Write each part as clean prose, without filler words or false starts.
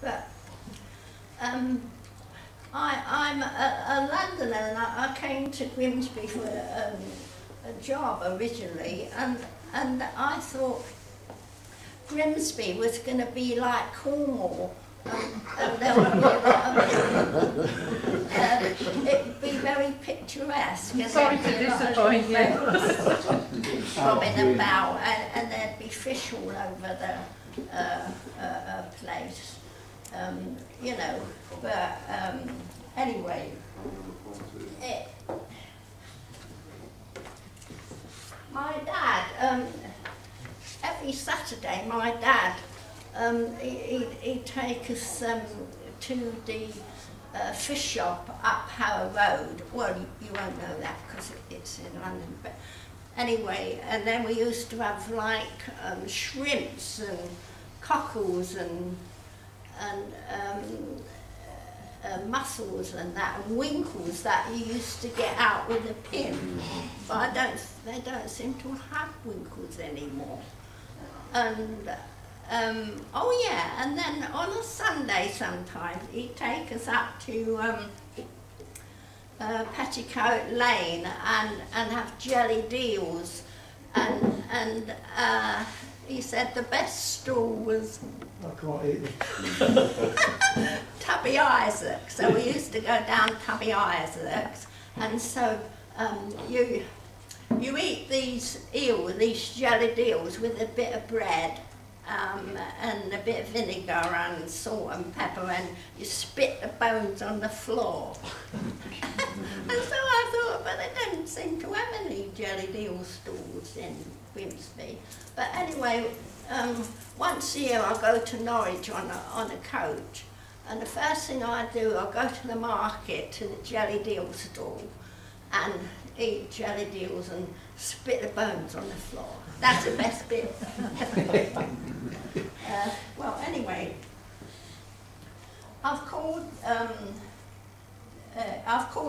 but I'm a Londoner, and I came to Grimsby for a job originally, and I thought Grimsby was going to be like Cornwall, and there would be a lot of it would be very picturesque. Sorry to disappoint you. Bobbing about, and there'd be fish all over the place. You know, but anyway, my dad, every Saturday, my dad, he'd take us to the fish shop up Harrow Road. Well, you won't know that because it's in London, but anyway, and then we used to have like shrimps and cockles and mussels and that, and winkles that you used to get out with a pin, but they don't seem to have winkles anymore. And oh yeah, and then on a Sunday sometimes he'd take us up to Petticoat Lane and have jelly deals, and he said the best stall was I can't eat them. Tubby Isaac's. So we used to go down Tubby Isaac's, and so you eat these jelly deals with a bit of bread and a bit of vinegar and salt and pepper, and you spit the bones on the floor. And so I thought, but they don't seem to have any jelly deal stalls in Grimsby. But anyway, once a year I go to Norwich on a coach, and the first thing I do, I go to the market, to the jelly deal stall, and eat jelly deals and spit the bones on the floor. That's the best bit. Well, anyway, I've called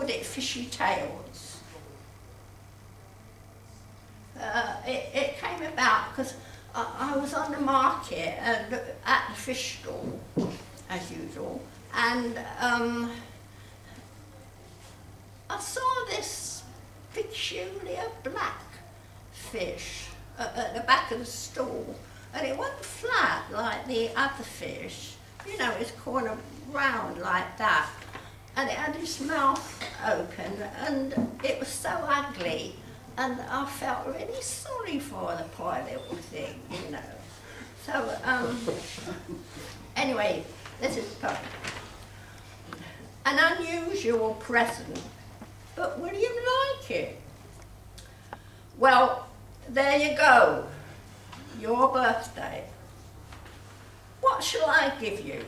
it Fishy Tales. It came about because I was on the market at the fish stall, as usual, and I saw this peculiar black fish at the back of the stall, and it wasn't flat like the other fish. You know, it's cornered round like that, and it had its mouth open, and it was so ugly, and I felt really sorry for the poor little thing, you know. So, anyway, this is an unusual present, but will you like it? Well, there you go, your birthday. What shall I give you?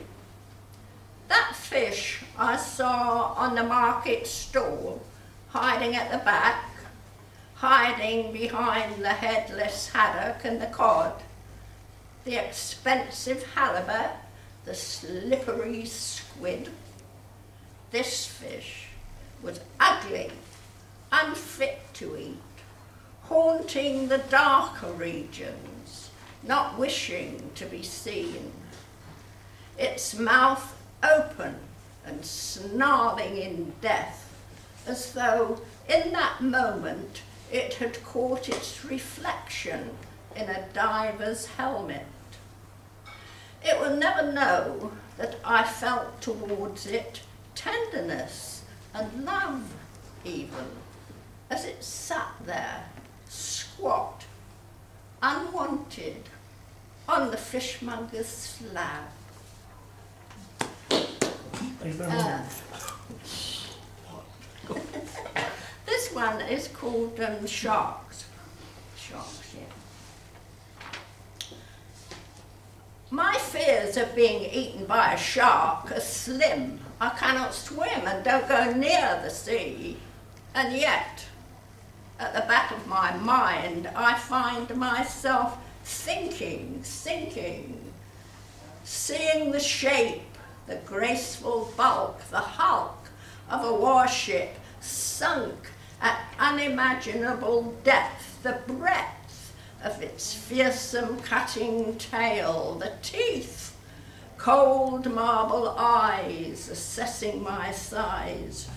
That fish I saw on the market stall, hiding at the back, hiding behind the headless haddock and the cod, the expensive halibut, the slippery squid. This fish was ugly, unfit to eat, haunting the darker regions, not wishing to be seen. Its mouth open and snarling in death, as though in that moment it had caught its reflection in a diver's helmet. It will never know that I felt towards it tenderness and love even, as it sat there, squat, unwanted, on the fishmonger's slab. This one is called Sharks. Sharks, yeah. My fears of being eaten by a shark are slim. I cannot swim and don't go near the sea. And yet, at the back of my mind, I find myself thinking, seeing the shape, the graceful bulk, the hulk of a warship sunk at unimaginable depth, the breadth of its fearsome cutting tail, the teeth Cold marble eyes assessing my size,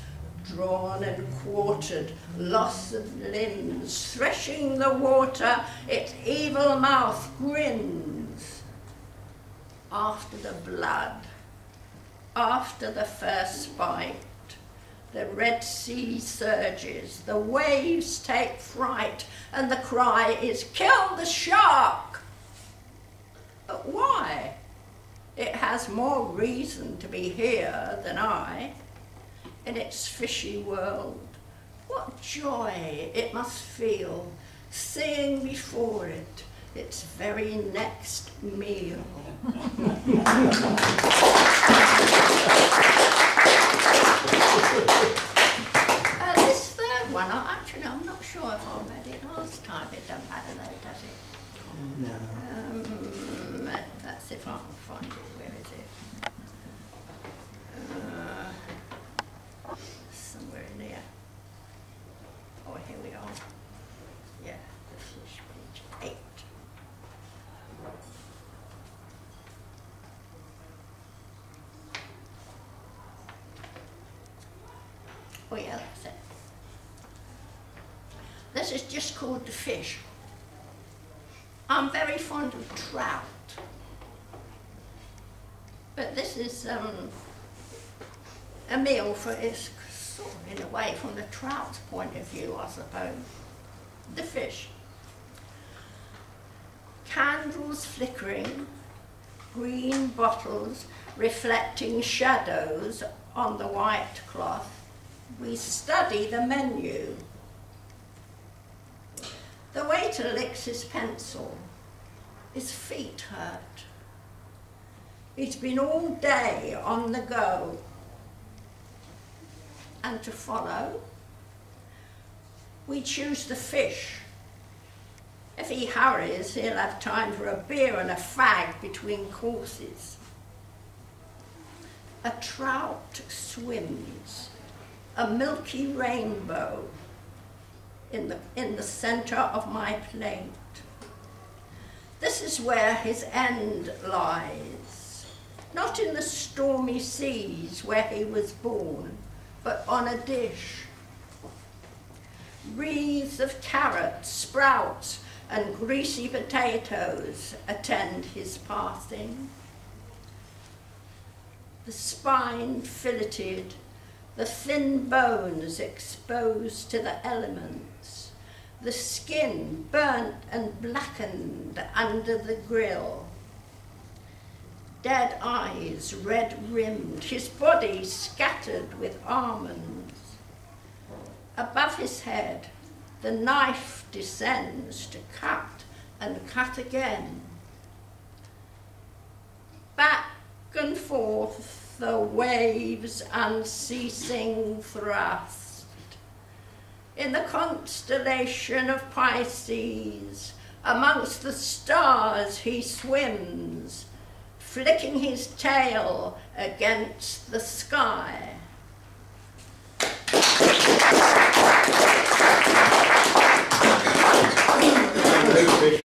drawn and quartered, loss of limbs, threshing the water, its evil mouth grins. After the blood, after the first bite, the Red Sea surges, the waves take fright, and the cry is, "Kill the shark!" But why? It has more reason to be here than I. In its fishy world, what joy it must feel, seeing before it its very next meal. This third one, I'm not sure if I read it last time. It doesn't matter though, does it? No. Let's see if I can find it. Where is it? Somewhere in there. Oh, here we are. Yeah, this is page 8. Oh yeah, that's it. This is just called The Fish. I'm very fond of trout, but this is a meal for, it's sort of in a way from the trout's point of view, I suppose. The fish. Candles flickering, green bottles reflecting shadows on the white cloth. We study the menu. The waiter licks his pencil. His feet hurt. He's been all day on the go. And to follow, we choose the fish. If he hurries, he'll have time for a beer and a fag between courses. A trout swims, a milky rainbow, in the centre of my plate. This is where his end lies, not in the stormy seas where he was born, but on a dish. Wreaths of carrots, sprouts, and greasy potatoes attend his passing. The spine filleted, the thin bones exposed to the elements, the skin burnt and blackened under the grill. Dead eyes red-rimmed, his body scattered with almonds. Above his head, the knife descends to cut and cut again. Back and forth the waves' unceasing thrust. In the constellation of Pisces, amongst the stars he swims, flicking his tail against the sky.